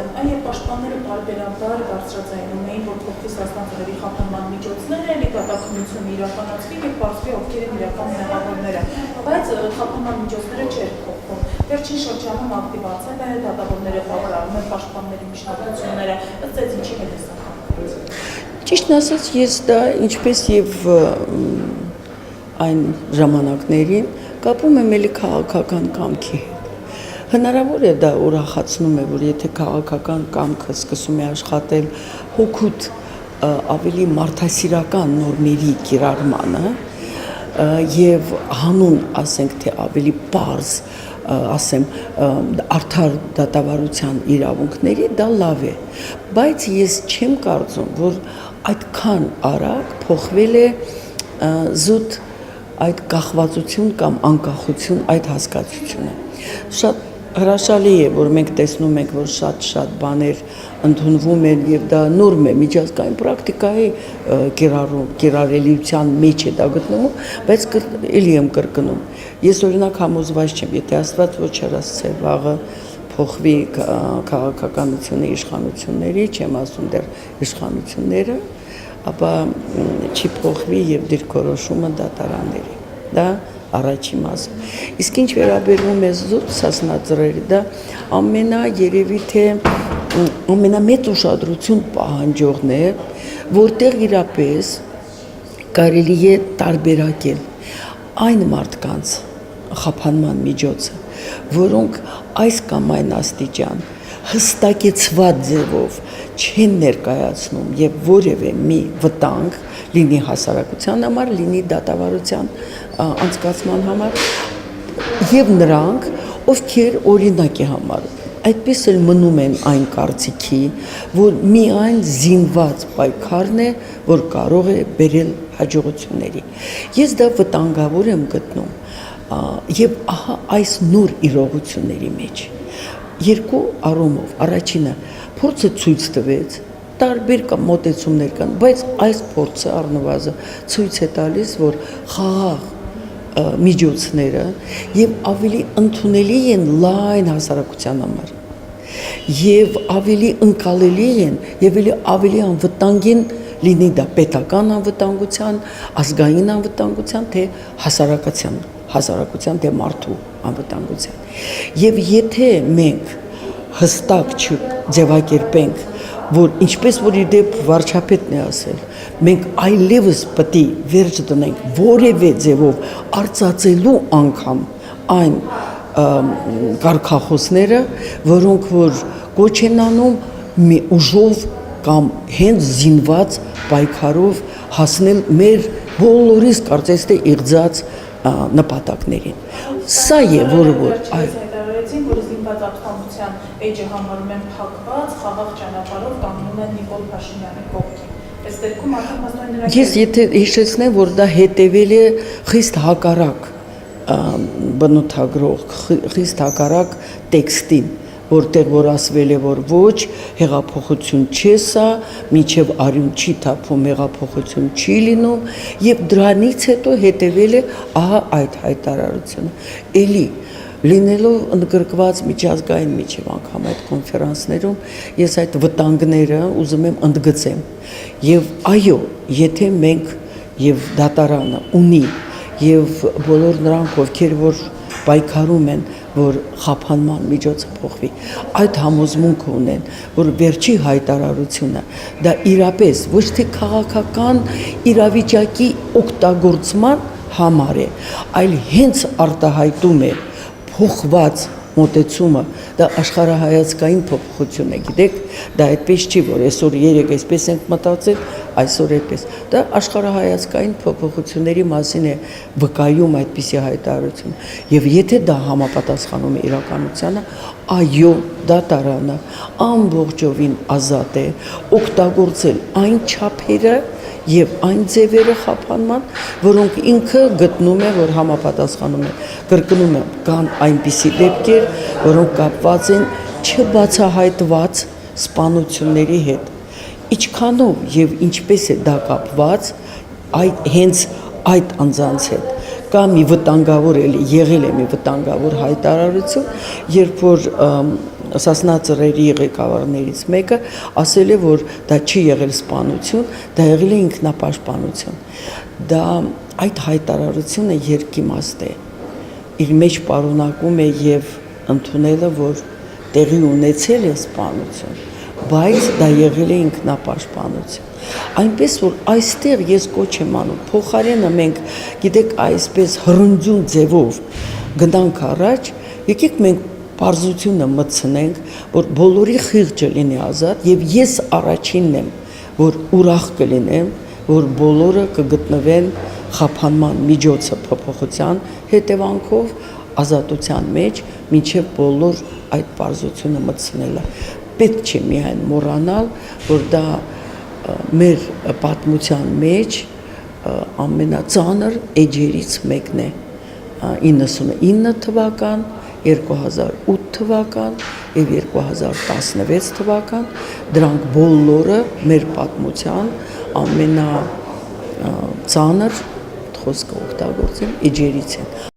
հարցեմ, այն երբ պաշտպանները բարբերաբար բարձրաձայնում էին, որ փոխվի սաստանցների խափանման միջոցները, էլի դատաքննությունը իրականացվի եւ բարձրի ովքեր են իրական մեղավորները, բայց խափանման միջոցները չէր փոխվում։ Վերջին շրջանում ակտիվացել է դատավորները բավարարում են պաշտպանների միջնորդությունները, ըստ էս ինչի հետ է սա կապված։ Ճիշտն ասած, ես դա ինչպես եւ այն ժամանակներին կապում եմ էլի քաղաքական կամքի հետ։ Հնարավոր է դա ուրախացնում է, որ եթե քաղաքական կամքը սկսում է աշխատել հոգուտ ավելի մարդասիրական նորմերի կիրառմանը եւ հանուն, ասենք թե ավելի պարզ, ասեմ, արդար դատավարության իրավունքների, դա լավ է, բայց ես չեմ կարծում, որ այդքան արագ փոխվել է զուտ այդ կախվածություն կամ անկախություն այդ հասկացությունը։ Շատ հրաշալի է, որ մենք տեսնում ենք, որ շատ բաներ ընդունվում են եւ դա նորմ է, միջազգային պրակտիկայի կիրառելիության մեջ է դա գտնվում, բայց էլի եմ կրկնում։ Ես օրինակ համոզված չեմ, եթե Աստված ոչ չարասցե վաղը փոխվի քաղաքականությունը իշխանությունների, չեմ ասում դեռ իշխանությունները, ապա չի փոխվի եւ դիրքորոշումը դատարանների։ Դա առաջի մասը։ Իսկ ինչ վերաբերում է զուտ սասնածրերի, դա երևի թե ամենամեծ ուշադրություն պահանջողն է, որտեղ իրապես կարելի է տարբերակել այն մարդկանց խափանման միջոցը, որոնք այս կամ այն աստիճան հստակեցված ձևով չեն ներկայացնում եւ որևէ մի վտանգ լինի հասարակության համար, լինի դատավարության անցկացման համար եւ նրանք, ովքեր օրինակ է համարում, այդպես էլ մնում են այն կարծիքի, որ միայն զինված պայքարն է, որ կարող է բերել հաջողությունների։ Ես դա վտանգավոր եմ գտնում եւ ահա այս նոր իրողությունների մեջ երկու առումով, առաջինը փորձը ցույց տվեց, տարբեր կամ մոտեցումներ կան, բայց այս փորձը առնվազն ցույց է տալիս, որ խաղաղ միջոցները եւ ավելի ընդունելի են լայն հասարակության համար եւ ավելի ընկալելի են եւ ավելի անվտանգ են լինի դա պետական անվտանգության, ազգային անվտանգության, թե հասարակության թե մարդու անվտանգության։ Եվ եթե մենք հստակ չձևակերպենք, որ ինչպես որ իդեպ վարչապետն է ասել, մենք այլևս պետք է վերջ դնենք որևէ ձևով արծածելու անգամ այն կարգախոսները, որոնք որ կոչ են անում մի ուժով կամ հենց զինված պայքարով հասնել մեր բոլորիս կարծես թե իղձած նպատակներին։ Սա է, որը որ հայտարարեցին, որ զինված ապստամբության էջը համարում են փակված, խաղաղ ճանապարհով կանգնում են Նիկոլ Փաշինյանի կողքին։ Այս դեպքում արդեն մասնային նրա Ես եթե հիշեցնեմ, որ դա հետևել է խիստ հակառակ բնութագրող, խիստ հակառակ տեքստին, որտեղ որ ասվել է, որ ոչ, հեղափոխություն չէ սա, մինչև արյուն չի թափվում, հեղափոխություն չի լինում, եւ դրանից հետո հետևել է ահա այդ հայտարարությունը։ Էլի լինելով ընդգրկված միջազգային միջև անգամ այդ կոնֆերանսներում, ես այդ վտանգները ուզում եմ ընդգծեմ։ Եվ այո, եթե մենք եւ դատարանը ունի եւ բոլոր նրանք, ովքեր որ պայքարում են, որ խափանման միջոցը փոխվի, այդ համոզմունքը ունեն, որ վերջի հայտարարությունը դա իրապես ոչ թե քաղաքական իրավիճակի օգտագործման համար է, այլ հենց արտահայտում է փոխված մոտեցումը, դա աշխարհայացքային փոփոխություն է, գիտեք, դա այդպես չի, որ այսօր երեք այսպես ենք մտածել, այսօր այդպես։ Դա աշխարհայացքային փոփոխությունների մասին է վկայում այդպիսի հայտարարություն։ Եվ եթե դա համապատասխանում է իրականությանը, այո, դատարանը ամբողջովին ազատ է օգտագործել այն չափերը եւ այն ձևերը խափանման, որոնք ինքը գտնում է, որ համապատասխանում է։ Կրկնում եմ, կան այնպիսի դեպքեր, որոնք կապված են չբացահայտված սպանությունների հետ։ Ինչքանով եւ ինչպես է դա կապված հենց այդ անձանց հետ։ Կա մի վտանգավոր եղել է մի վտանգավոր հայտարարություն, երբ որ Սասնա ծռերի ղեկավարներից մեկը ասել է, որ դա չի եղել սպանություն, դա եղել է ինքնապաշտպանություն։ Դա այդ հայտարարությունը երկիմաստ է։ Իր մեջ պարունակում է եւ ընդունելը, որ տեղի ունեցել է սպանություն, բայց դա եղել է ինքնապաշտպանություն։ Այնպես որ այստեղ ես կոչ եմ անում, փոխարենը մենք գիտեք այսպես հռնձուն ձևով գնանք առաջ, եկեք մենք պարզությունը մտցնենք, որ բոլորի խիղճը լինի ազատ եւ ես առաջինն եմ, որ ուրախ կլինեմ, որ բոլորը կգտնվեն խափանման միջոցը փոփոխության հետևանքով ազատության մեջ, մինչև բոլոր այդ պարզությունը մտցնելը։ Պետք չէ միայն մոռանալ, որ դա մեր պատմության մեջ ամենածանր էջերից մեկն է 99 թվական, 2008 թվական եւ 2016 թվական, դրանք բոլորը մեր պատմության ամենածանր խոսքը օգտագործեմ էջերից են։